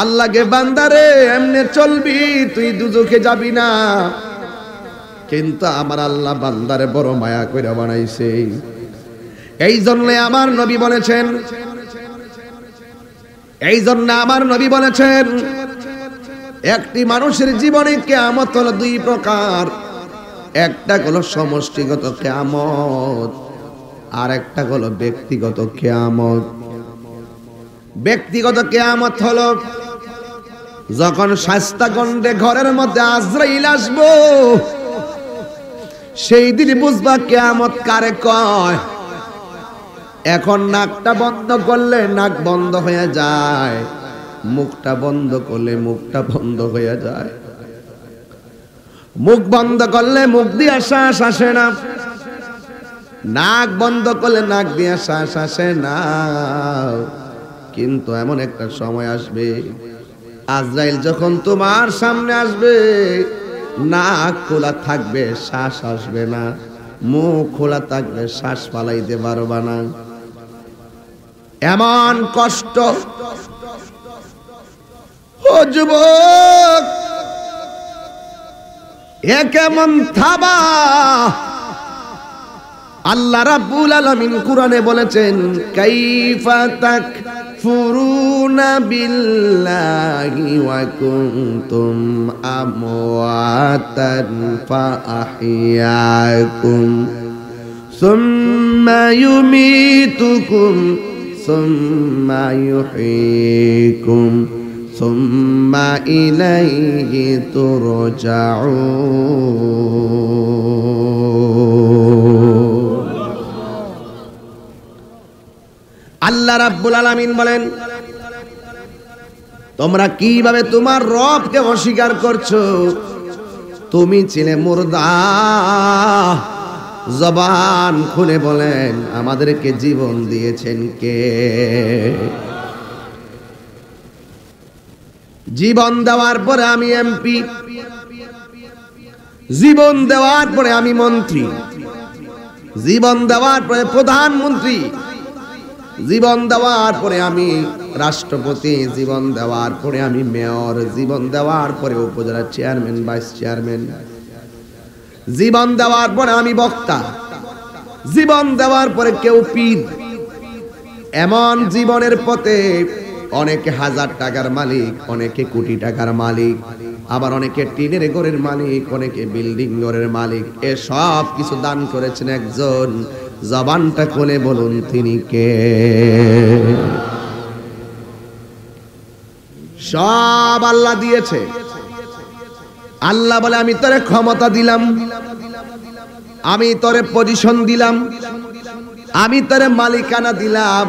আল্লাহকে বান্দারে এমনে চলবি তুই দুজখে যাবি না, কিন্তু আমার আল্লাহ বান্দারে বড় মায়া কইরা বানাইছে। এই জন্য আমার নবী বলেছেন একটি মানুষের জীবনে কিয়ামত হলো দুই প্রকার, একটা হলো সমষ্টিগত কিয়ামত আর একটা হলো ব্যক্তিগত কিয়ামত। ব্যক্তিগত কিয়ামত হলো যখন শাস্তাগন্ধে ঘরের মধ্যে আজরাইল আসবো, সেই দিন বুঝবা কিয়ামত কারে কয়। এখন নাকটা বন্ধ করলে নাক বন্ধ হয়ে যায়, মুখটা বন্ধ করলে মুখটা বন্ধ হয়ে যায়, মুখ বন্ধ করলে মুখ দিয়ে শ্বাস আসে না, নাক বন্ধ করলে নাক দিয়ে শ্বাস আসে না। কিন্তু এমন একটা সময় আসবে, আজরাইল যখন তোমার সামনে আসবে, নাক খোলা থাকবে শ্বাস আসবে না, মুখ খোলা থাকবে শ্বাস ফালাইতে পারবা না। এমন কষ্ট। ও যুবক, এ কেমন থাবা! আল্লাহ রাব্বুল আলামিন কুরআনে বলেছেন কাইফা তাকফুরুনা বিল্লাহি ওয়া কুনতুম আমওয়াতান ফাআহইয়াকুম সুম্মা ইউমীতুকুম সুম্মা ইউহয়ীকুম সুম্মা ইলাইহি তুরজাউন। আল্লাহ রাব্বুল আলামিন বলেন তোমরা কিভাবে তোমার রবকে অস্বীকার করছো? তুমি ছিলে মুর্দা। জবান খুলে বলেন আমাদেরকে জীবন দিয়েছেন কে? জীবন দেওয়ার পরে আমি এমপি, জীবন দেওয়ার পরে আমি মন্ত্রী, জীবন দেওয়ার পরে প্রধানমন্ত্রী, জীবন দেওয়ার পরে আমি রাষ্ট্রপতি, জীবন দেওয়ার পরে আমি মেয়র, জীবন দেওয়ার পরে উপজেলা চেয়ারম্যান, ভাইস চেয়ারম্যান, জীবন দেওয়ার পরে আমি বক্তা, জীবন দেওয়ার পরে কেউ পীর। এমন জীবনের পথে অনেকে হাজার টাকার মালিক, অনেকে কোটি টাকার মালিক, আবার অনেকে টিনের ঘরের মালিক, অনেকে বিল্ডিং ঘরের মালিক। এ সব কিছু দান করেছেন একজন। জবানটা খুলে বলুন তিনি কে? সব আল্লাহ দিয়েছে। আল্লাহ বলে আমি তোরে ক্ষমতা দিলাম, আমি তোরে পজিশন দিলাম, আমি তোরে মালিকানা দিলাম,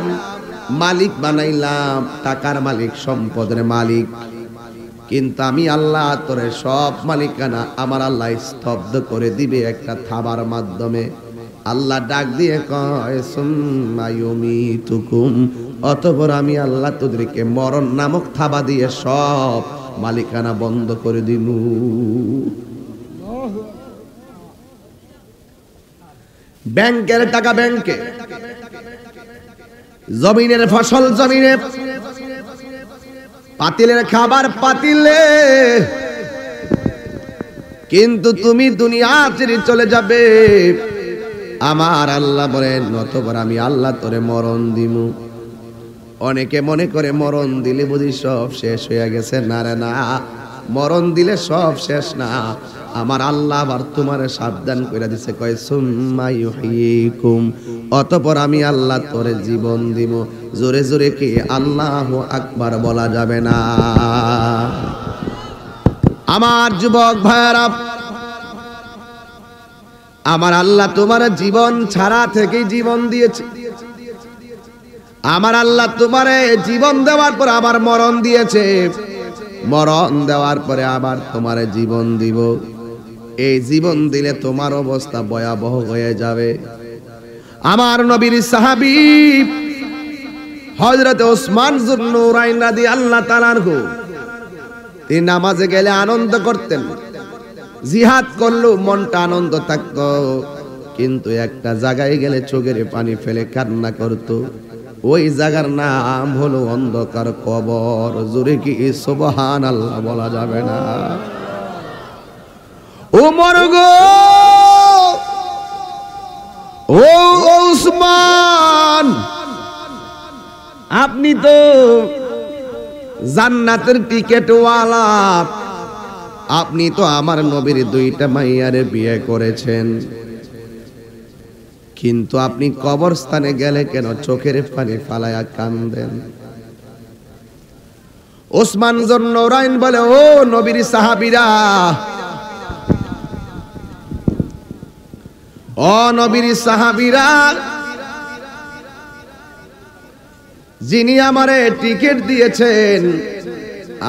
মালিক বানাইলাম, টাকার মালিক, সম্পদের মালিক। কিন্তু আমি আল্লাহ তোরে সব মালিকানা আমার আল্লাহ স্তব্ধ করে দিবে একটা থাবার মাধ্যমে। আল্লাহ ডাক দিয়ে কয় সুম্মা ইউমীতুকুম, অতঃপর আমি আল্লাহ তোদেরকে মরণ নামক থাবা দিয়ে সব মালিকানা বন্ধ করে দিনু। ব্যাংকের টাকা ব্যাংকে, জমিনের ফসল জমিনে, পাতিলের খাবার পাতিলে, কিন্তু তুমি দুনিয়া ছেড়ে চলে যাবে। আমার আল্লাহ বলেন অতঃপর আমি আল্লাহ তোরে মরণ দিমু। অনেকে মনে করে মরণ দিলে বুঝি সব শেষ হয়ে গেছে। না রে না, মরণ দিলে সব শেষ না। আমার আল্লাহ আবার তোমারে সাবধান করে দিছে, কয় সুম্মা ইউহয়ীকুম, অতঃপর আমি আল্লাহ তোরে জীবন দিব। জোরে জোরে কি আল্লাহু আকবার বলা যাবে না? আমার যুবক ভাইরা, আমার আল্লাহ তোমার জীবন ছাড়া থেকে জীবন দিয়েছে। আমার আল্লাহ তোমারে জীবন দেওয়ার পর আবার মরণ দিয়েছে, মরণ দেওয়ার পরে আবার তোমারে জীবন দিব। এই জীবন দিলে তোমার অবস্থা ভয়াবহ হয়ে যাবে। আমার নবীর সাহাবী হযরত ওসমান যুন্নুরাইন রাদিয়াল্লাহু তাআলা আনহু, তিনি নামাজে গেলে আনন্দ করতেন, জিহাদ করলেও মনটা আনন্দ থাকতো, কিন্তু একটা জায়গায় গেলে চোখের পানি ফেলে কান্না করত। ওই জায়গার নাম হলো অন্ধকার কবর। জোরে কি সুবহানাল্লাহ বলা যাবে না? ওমর গো, ও ওসমান, আপনি তো জান্নাতের টিকেটওয়ালা, আপনি তো আমার নবীর দুইটা মাইয়ারে বিয়ে করেছেন, কিন্তু আপনি কবরস্থানে গেলে কেন চোখের পানি ফালায়া কান্দেন? ওসমান জন্নরাইন বলে, ও নবীর সাহাবীরা, ও নবীর সাহাবীরা, যিনি আমারে টিকিট দিয়েছেন,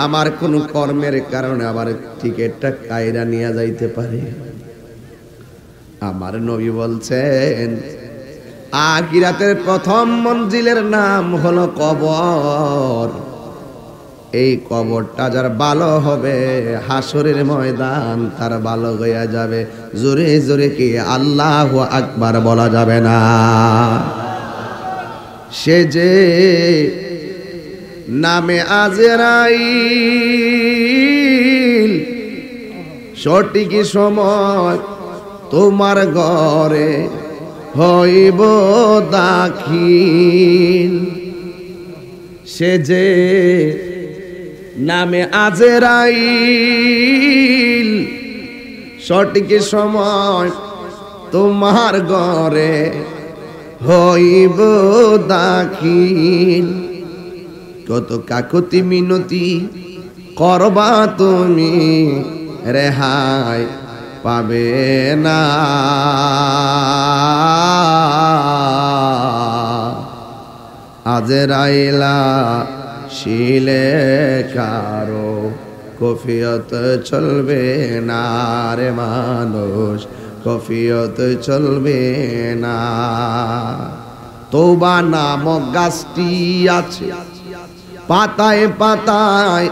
আমার কোন কর্মের কারণে আমার টিকিটটা কায়রা নিয়ে যাইতে পারে। আমার নবী বলছেন, আখিরাতের প্রথম মঞ্জিলের নাম হলো কবর। এই কবরটা যার ভালো হবে, হাসরের ময়দান তার ভালো হয়ে যাবে। জোরে জোরে কি আল্লাহু আকবার বলা যাবে না? সে যে নামে আজরাইল, সঠিক সময় তোমার ঘরে হইব দাখিল। সে যে নামে আজরাইল, সঠিক সময় তোমার ঘরে হইব দাখিল। কত কাকুতি মিনতি করবা তুমি, রেহাই পাবে না। আজরাইলা শিলে কারো কফিয়ত চলবে না রে মানুষ, কফিয়ত চলবে না। তওবা নামক গাছটি আছে, পাতায় পাতায়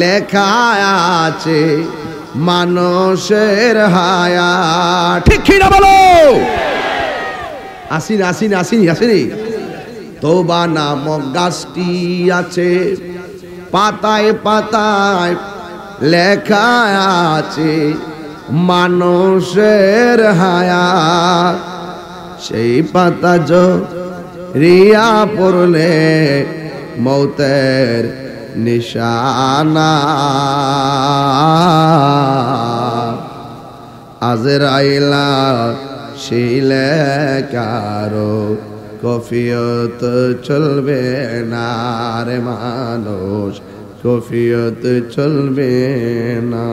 লেখা আছে মানুষের হায়া। ঠিক কি না বলো? আসিনি আসিনি আসিনি আসিনি। তওবা নামক গাছটি আছে, পাতায় পাতায় লেখা আছে মানুষের হায়া। সেই পাতা রিয়া পড়লে মৌতের নিশানা। আজরাইলা শিলে কারো কফিয়ত চলবে না রে মানুষ, কফিয়ত চলবে না।